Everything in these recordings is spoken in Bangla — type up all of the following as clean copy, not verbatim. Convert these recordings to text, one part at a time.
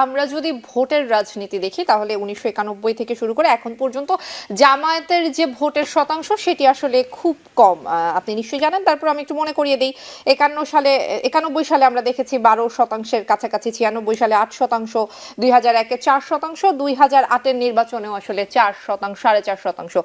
আমরা যদি ভোটের রাজনীতি দেখি তাহলে 1991 থেকে শুরু করে এখন পর্যন্ত জামায়াতের যে ভোটের শতাংশ সেটি আসলে খুব কম। আপনি নিশ্চয়ই জানেন, তারপর আমি একটু মনে করিয়ে দিই। 91 সালে আমরা দেখেছি 12% কাছাকাছি, 96 সালে 8%, 2001-এ 4%, 2008-এর নির্বাচনেও আসলে 4%, 4.5%।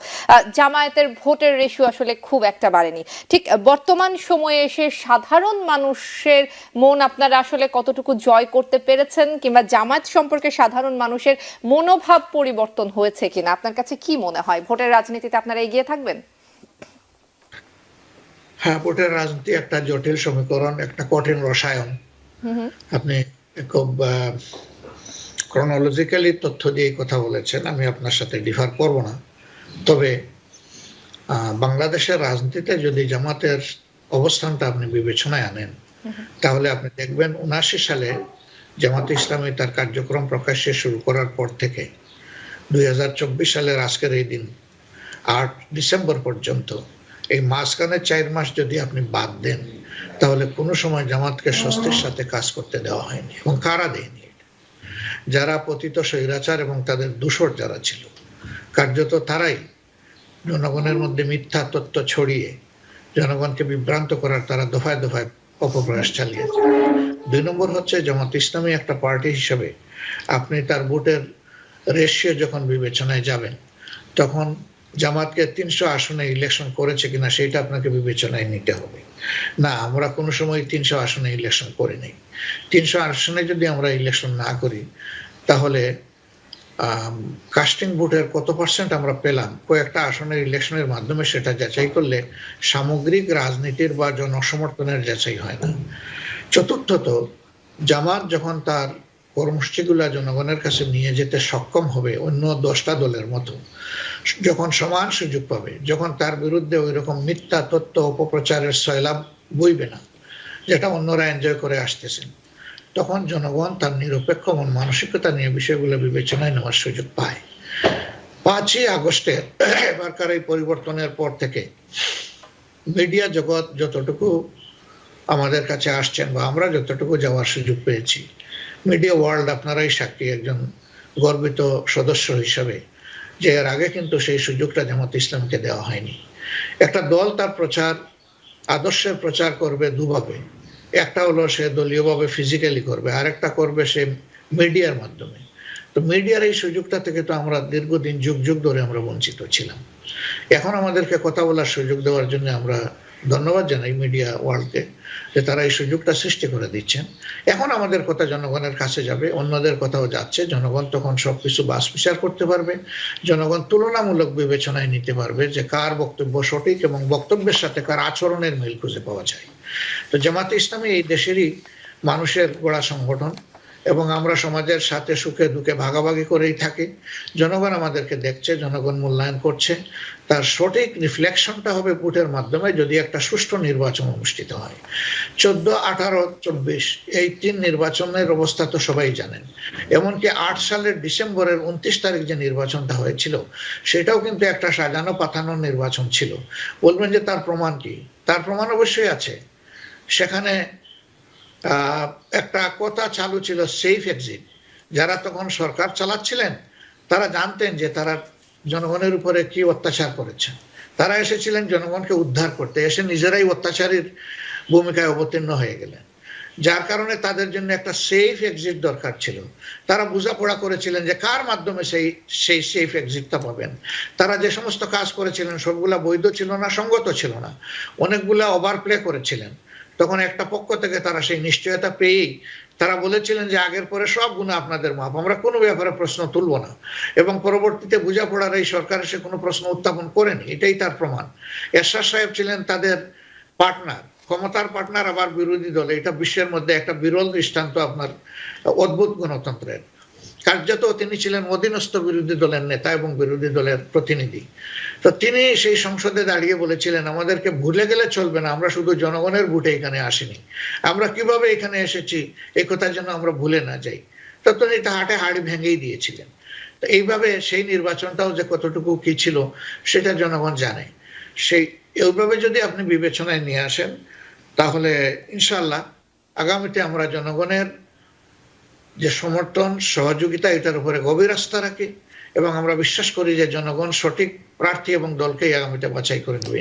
জামায়াতের ভোটের রেশিও আসলে খুব একটা বাড়েনি। ঠিক বর্তমান সময়ে এসে সাধারণ মানুষের মন আপনারা আসলে কতটুকু জয় করতে পেরেছেন, কিংবা জামায়াত সম্পর্কে সাধারণ মানুষের মনোভাব পরিবর্তন হয়েছে কিনা, আপনার কাছে কি মনে হয়? ভোটের রাজনীতিতে আপনারা এগিয়ে থাকবেন? হ্যাঁ, ভোটের রাজনীতি একটা জটিল সমীকরণ, একটা কঠিন রসায়ন। আপনি খুব ক্রনোলজিক্যালি তথ্য দিয়ে কথা বলেছেন, আমি আপনার সাথে ডিফার করব না। তবে বাংলাদেশের রাজনীতিতে যদি জামাতের অবস্থানটা আপনি বিবেচনায় আনেন, তাহলে আপনি দেখবেন 79 সালে জামাতে ইসলামী তার কার্যক্রম প্রকাশ্যে শুরু করার পর থেকে 2024 সালের আজকের এই দিন 8 ডিসেম্বর পর্যন্ত, এই মাঝখানে 4 মাস যদি আপনি বাদ দেন, তাহলে কোনো সময় জামাতকে স্বস্তির সাথে কাজ করতে দেওয়া হয়নি। এবং কারা দেয়নি? যারা পতিত স্বৈরাচার এবং তাদের দূষর যারা ছিল, কার্যত তারাই জনগণের মধ্যে মিথ্যা তথ্য ছড়িয়ে জনগণকে বিভ্রান্ত করার তারা দফায় দফায় অপপ্রয়াস চালিয়েছে। 2 নম্বর হচ্ছে, জামাত ইসলামী একটা পার্টি হিসেবে আপনি তার ভোটের রেশিও যখন বিবেচনায় যাবেন, তখন জামাতকে 300 আসনে ইলেকশন করেছে কিনা সেটা আপনাকে বিবেচনায় নিতে হবে। না, আমরা কোনো সময় 300 আসনে ইলেকশন করি নাই। 300 আসনে যদি আমরা ইলেকশন না করি, তাহলে কাস্টিং ভোটের কত পার্সেন্ট আমরা পেলাম কয়েকটা আসনের ইলেকশনের মাধ্যমে সেটা যাচাই করলে সামগ্রিক রাজনীতির বা জনসমর্থনের যাচাই হয় না। চতুর্থত, জামাত যখন তার কর্মসূচিগুলা জনগণের কাছে নিয়ে যেতে সক্ষম হবে অন্য 10টা দলের মতো, যখন সমান সুযোগ পাবে, যখন তার বিরুদ্ধে ওই রকম মিথ্যা তথ্য অপপ্রচারের সয়লাব বইবে না যেটা অন্যরা এনজয় করে আসতেছেন, তখন জনগণ তার নিরপেক্ষ মন মানসিকতা নিয়ে বিষয়গুলো বিবেচনায় নেওয়ার সুযোগ পায়। 5ই আগস্টের এবারকার এই পরিবর্তনের পর থেকে মিডিয়া জগৎ যতটুকু আমাদের কাছে আসছেন বা আমরা যতটুকু যাওয়ার সুযোগ পেয়েছি, মিডিয়া ওয়ার্ল্ড আপনারাই সাক্ষী, একজন গর্বিত সদস্য হিসাবে, যে এর আগে কিন্তু সেই সুযোগটা জামাত ইসলামকে দেওয়া হয়নি। একটা দল তার আদর্শের প্রচার করবে দুভাবে। একটা হলো সে দলীয়ভাবে ফিজিক্যালি করবে, আর একটা করবে সে মিডিয়ার মাধ্যমে। তো মিডিয়ার এই সুযোগটা থেকে তো আমরা দীর্ঘদিন যুগ যুগ ধরে আমরা বঞ্চিত ছিলাম। এখন আমাদেরকে কথা বলার সুযোগ দেওয়ার জন্য আমরা ধন্যবাদ জানাই মিডিয়া ওয়ার্ল্ডকে, যে তারা এই সুযোগটা সৃষ্টি করে দিচ্ছেন। এখন আমাদের কথা জনগণের কাছে যাবে, অন্যদের কথাও যাচ্ছে। জনগণ তখন সবকিছু বাস বিচার করতে পারবে, জনগণ তুলনামূলক বিবেচনায় নিতে পারবে যে কার বক্তব্য সঠিক এবং বক্তব্যের সাথে কার আচরণের মিল খুঁজে পাওয়া যায়। তো জামাতে ইসলামী এই দেশেরই মানুষের গড়া সংগঠন এবং আমরা সমাজের সাথে সুখে দুঃখে ভাগাভাগি করেই থাকি। জনগণ আমাদেরকে দেখছে, জনগণ মূল্যায়ন করছে। তার সঠিক রিফ্লেকশনটা হবে ভোটের মাধ্যমে, যদি একটা সুষ্ঠু নির্বাচন অনুষ্ঠিত হয়। 14, 18, 24 এই 3 নির্বাচনের অবস্থা তো সবাই জানেন। এমনকি 8 সালের ডিসেম্বরের 29 তারিখ যে নির্বাচনটা হয়েছিল, সেটাও কিন্তু একটা সাজানো পাতানো নির্বাচন ছিল। বলবেন যে তার প্রমাণ কি? তার প্রমাণ অবশ্যই আছে। সেখানে একটা কথা চালু ছিল, সেফ এক্সিট। যারা তখন সরকার চালাচ্ছিলেন তারা জানতেন যে তারা জনগণের উপরে কি অত্যাচার করেছেন। তারা এসেছিলেন জনগণকে উদ্ধার করতে, এসে নিজেরাই অত্যাচারীর ভূমিকায় অবতীর্ণ হয়ে গেলেন। যার কারণে তাদের জন্য একটা সেফ এক্সিট দরকার ছিল। তারা বোঝাপড়া করেছিলেন যে কার মাধ্যমে সেই সেফ এক্সিটটা পাবেন। তারা যে সমস্ত কাজ করেছিলেন সবগুলা বৈধ ছিল না, সঙ্গত ছিল না, অনেকগুলা ওভার প্লে করেছিলেন। তখন একটা পক্ষ থেকে তারা সেই নিশ্চয়তা পেয়েই তারা বলেছিলেন যে আগের পরে সব গুণা আপনাদের মাপ, আমরা কোনো ব্যাপারে প্রশ্ন তুলব না। এবং পরবর্তীতে বোঝাপড়ার এই সরকার এসে কোনো প্রশ্ন উত্থাপন করেনি, এটাই তার প্রমাণ। এরশাদ সাহেব ছিলেন তাদের পার্টনার, ক্ষমতার পার্টনার, আবার বিরোধী দলে। এটা বিশ্বের মধ্যে একটা বিরল দৃষ্টান্ত আপনার অদ্ভুত গণতন্ত্রের। কার্যত তিনি ছিলেন অধীনস্থ বিরোধী দলের নেতা এবং বিরোধী দলের প্রতিনিধি। তো তিনি সেই সংসদে দাঁড়িয়ে বলেছিলেন, আমাদেরকে ভুলে গেলে চলবে না, আমরা শুধু জনগণের ভোটে এখানে আসিনি, আমরা কিভাবে এখানে এসেছি এই কথা যেন আমরা ভুলে না যাই। তো তিনি হাটে হাড়ি ভেঙেই দিয়েছিলেন। তো এইভাবে সেই নির্বাচনটাও যে কতটুকু কি ছিল সেটা জনগণ জানে। এইভাবে যদি আপনি বিবেচনায় নিয়ে আসেন, তাহলে ইনশাআল্লাহ আগামীতে আমরা জনগণের যে সমর্থন সহযোগিতা এটার উপরে গভীর আস্থা রাখি এবং আমরা বিশ্বাস করি যে জনগণ সঠিক প্রার্থী এবং দলকেই আগামীতে বাছাই করে নেবে।